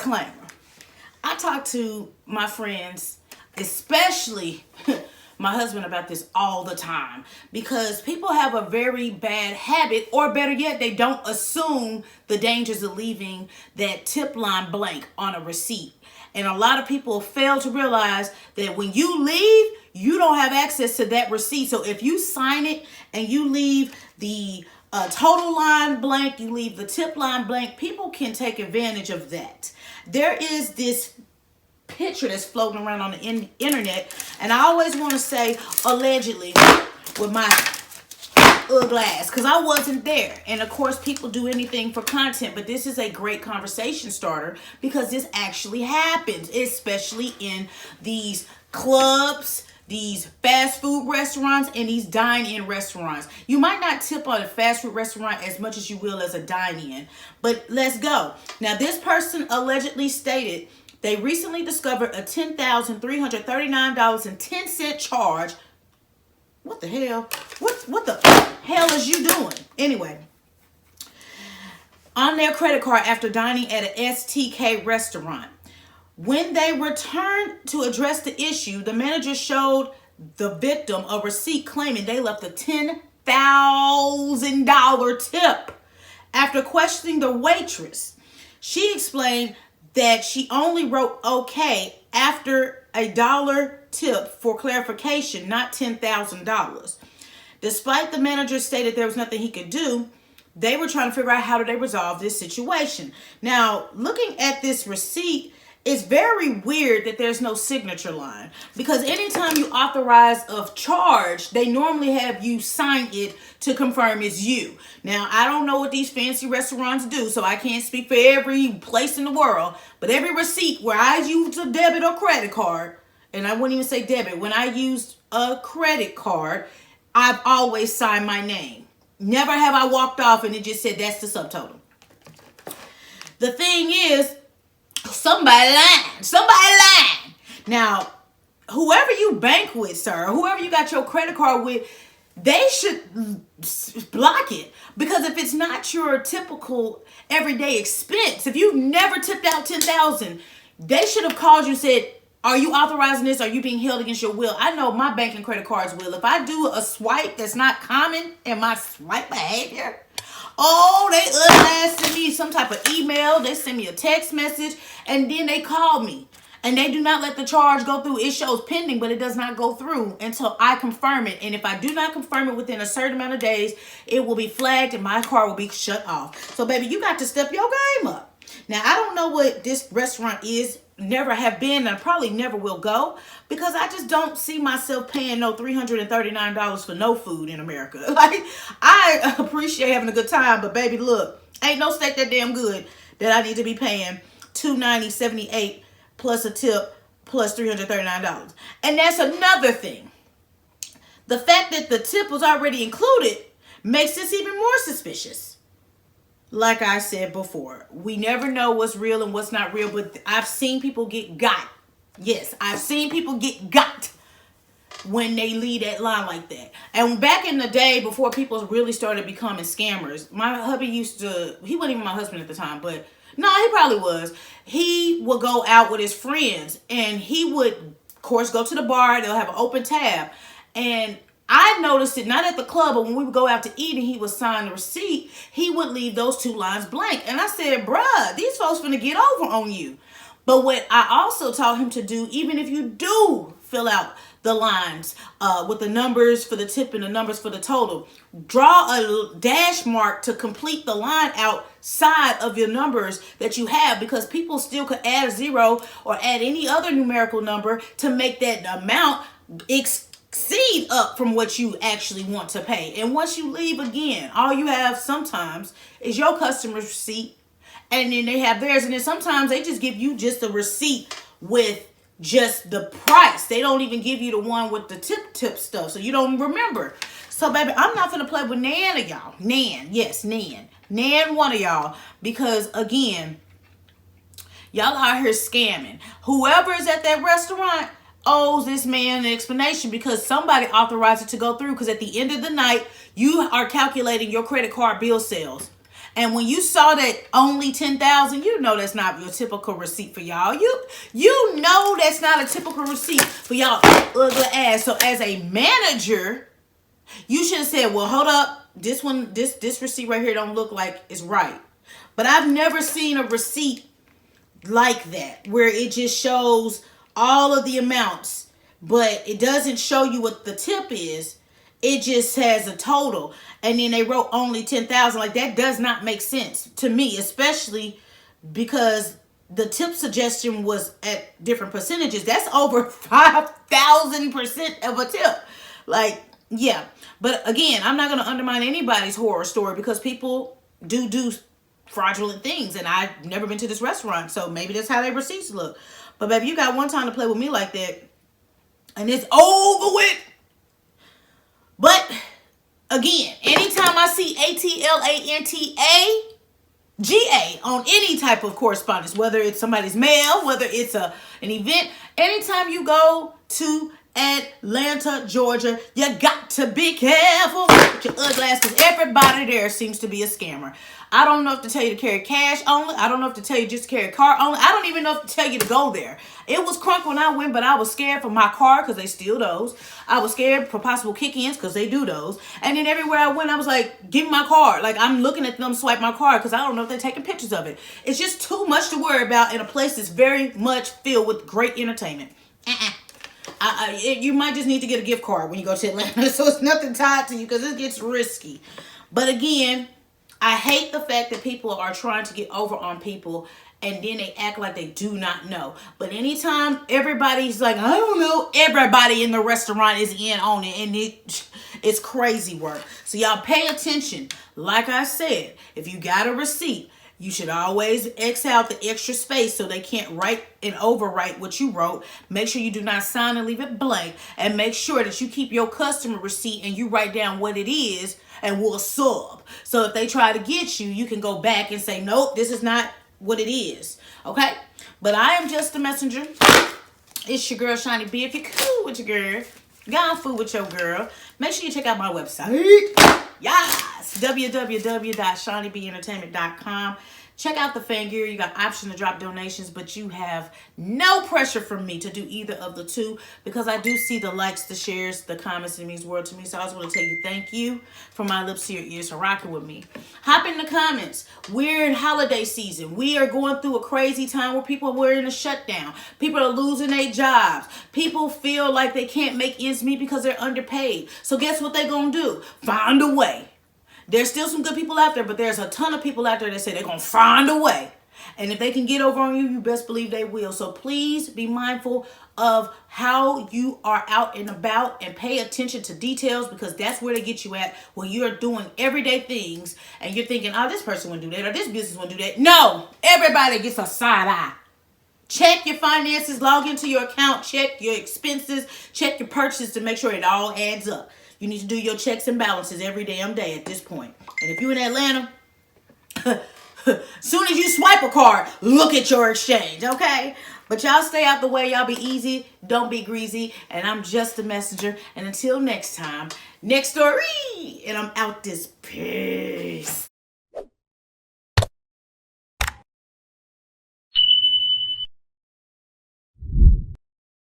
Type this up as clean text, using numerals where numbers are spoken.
disclaimer. I talk to my friends, especially my husband, about this all the time because people have a very bad habit, or better yet, they don't assume the dangers of leaving that tip line blank on a receipt. And a lot of people fail to realize that when you leave, you don't have access to that receipt. So if you sign it and you leave the total line blank, you leave the tip line blank, people can take advantage of that. There is this picture that's floating around on the internet, and I always want to say allegedly with my glass, because I wasn't there. And of course, people do anything for content, but this is a great conversation starter because this actually happens, especially in these clubs, these fast food restaurants, and these dine-in restaurants. You might not tip on a fast food restaurant as much as you will as a dine-in, but let's go. Now, this person allegedly stated they recently discovered a $10,339.10 charge. What the hell? What the hell is you doing? Anyway, on their credit card after dining at an STK restaurant. When they returned to address the issue, the manager showed the victim a receipt claiming they left a $10,000 tip. After questioning the waitress, she explained that she only wrote okay after a dollar tip for clarification, not $10,000. Despite the manager stated there was nothing he could do, they were trying to figure out how do they resolve this situation. Now, looking at this receipt, it's very weird that there's no signature line, because anytime you authorize a charge, they normally have you sign it to confirm it's you. Now, I don't know what these fancy restaurants do, so I can't speak for every place in the world, but every receipt where I use a debit or credit card, and I wouldn't even say debit, when I used a credit card, I've always signed my name. Never have I walked off and it just said that's the subtotal. The thing is, somebody lying. Now, whoever you bank with, sir, whoever you got your credit card with, they should block it. Because if it's not your typical everyday expense, if you've never tipped out $10,000, they should have called you and said, are you authorizing this? Are you being held against your will? I know my bank and credit cards will. If I do a swipe that's not common in my swipe behavior, oh, they send me some type of email. They send me a text message, and then they call me. And they do not let the charge go through. It shows pending, but it does not go through until I confirm it. And if I do not confirm it within a certain amount of days, it will be flagged and my card will be shut off. So, baby, you got to step your game up. Now, I don't know what this restaurant is. Never have been, and probably never will go, because I just don't see myself paying no $339 for no food in America. Like, I appreciate having a good time, but baby, look, ain't no steak that damn good that I need to be paying $290.78 plus a tip plus $339. And that's another thing. The fact that the tip was already included makes this even more suspicious. Like I said before, we never know what's real and what's not real, but I've seen people get got. Yes, I've seen people get got when they leave that line like that. And back in the day, before people really started becoming scammers, my hubby he wasn't even my husband at the time, but no, he probably was. He would go out with his friends, and he would, of course, go to the bar. They'll have an open tab. And I noticed it not at the club, but when we would go out to eat and he would sign the receipt, he would leave those two lines blank. And I said, bruh, these folks finna get over on you. But what I also taught him to do, even if you do fill out the lines with the numbers for the tip and the numbers for the total, draw a dash mark to complete the line outside of your numbers that you have, because people still could add a zero or add any other numerical number to make that amount exceed up from what you actually want to pay. And once you leave, again, all you have sometimes is your customer's receipt, and then they have theirs, and then sometimes they just give you just a receipt with just the price. They don't even give you the one with the tip stuff, so you don't remember. So, baby, I'm not gonna play with Nan of y'all. Nan, yes, Nan one of y'all, because again, y'all out here scamming. Whoever is at that restaurant owes this man an explanation, because somebody authorized it to go through, because at the end of the night, you are calculating your credit card bill sales. And when you saw that only 10,000, you know that's not your typical receipt for y'all. You know that's not a typical receipt for y'all ugly ass. So as a manager, you should have said, well, hold up. This receipt right here don't look like it's right. But I've never seen a receipt like that where it just shows all of the amounts, but it doesn't show you what the tip is. It just has a total, and then they wrote only 10,000. Like, that does not make sense to me, especially because the tip suggestion was at different percentages. That's over 5,000% of a tip. Like, yeah. But again, I'm not going to undermine anybody's horror story, because people do fraudulent things, and I've never been to this restaurant, so maybe that's how their receipts look. But baby, you got one time to play with me like that, and it's over with. But again, anytime I see ATLANTAGA on any type of correspondence, whether it's somebody's mail, whether it's an event, anytime you go to Atlanta, Georgia, you got to be careful with your ugly ass, because everybody there seems to be a scammer. I don't know if to tell you to carry cash only. I don't know if to tell you just to carry card only. I don't even know if to tell you to go there. It was crunk when I went, but I was scared for my car because they steal those. I was scared for possible kick-ins because they do those. And then everywhere I went, I was like, give me my card. Like, I'm looking at them swipe my card because I don't know if they're taking pictures of it. It's just too much to worry about in a place that's very much filled with great entertainment. You might just need to get a gift card when you go to Atlanta, so it's nothing tied to you, because it gets risky. But again, I hate the fact that people are trying to get over on people, and then they act like they do not know. But anytime everybody's like, I don't know, everybody in the restaurant is in on it, and it's crazy work. So y'all pay attention. Like I said, if you got a receipt, you should always X out the extra space so they can't write and overwrite what you wrote. Make sure you do not sign and leave it blank. And make sure that you keep your customer receipt and you write down what it is, and we'll sub. So if they try to get you, you can go back and say, nope, this is not what it is. Okay? But I am just a messenger. It's your girl, Shaunie B. If you're cool with your girl, gone food with your girl, make sure you check out my website. Yes! www.shauniebeentertainment.com. Check out the fan gear. You got option to drop donations, but you have no pressure from me to do either of the two, because I do see the likes, the shares, the comments. It means the world to me. So I just want to tell you thank you from my lips to your ears for rocking with me. Hop in the comments. We're in holiday season. We are going through a crazy time where people are in a shutdown. People are losing their jobs. People feel like they can't make ends meet because they're underpaid. So guess what they're going to do? Find a way. There's still some good people out there, but there's a ton of people out there that say they're going to find a way. And if they can get over on you, you best believe they will. So please be mindful of how you are out and about, and pay attention to details, because that's where they get you at when you're doing everyday things and you're thinking, oh, this person wouldn't do that, or this business wouldn't do that. No, everybody gets a side eye. Check your finances, log into your account, check your expenses, check your purchases to make sure it all adds up. You need to do your checks and balances every damn day at this point. And if you're in Atlanta, soon as you swipe a card, look at your exchange, okay? But y'all stay out the way. Y'all be easy. Don't be greasy. And I'm just a messenger. And until next time, next story. And I'm out this. Peace.